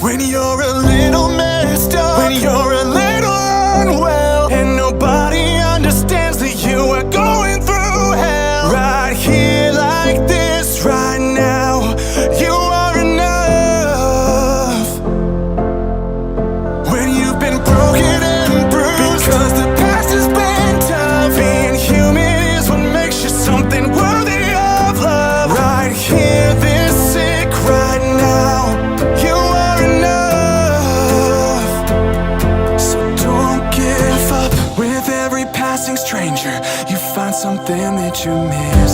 When you're a little messed up, when you're a little unwell, and nobody understands that you are going through hell. Right here, like this, right now, you are enough. When you've been broken and bruised, because the past has been tough, being human is what makes you something worthy of love. Right here, this sick, right now, you are enough. So don't give up. With every passing stranger, you find something that you miss.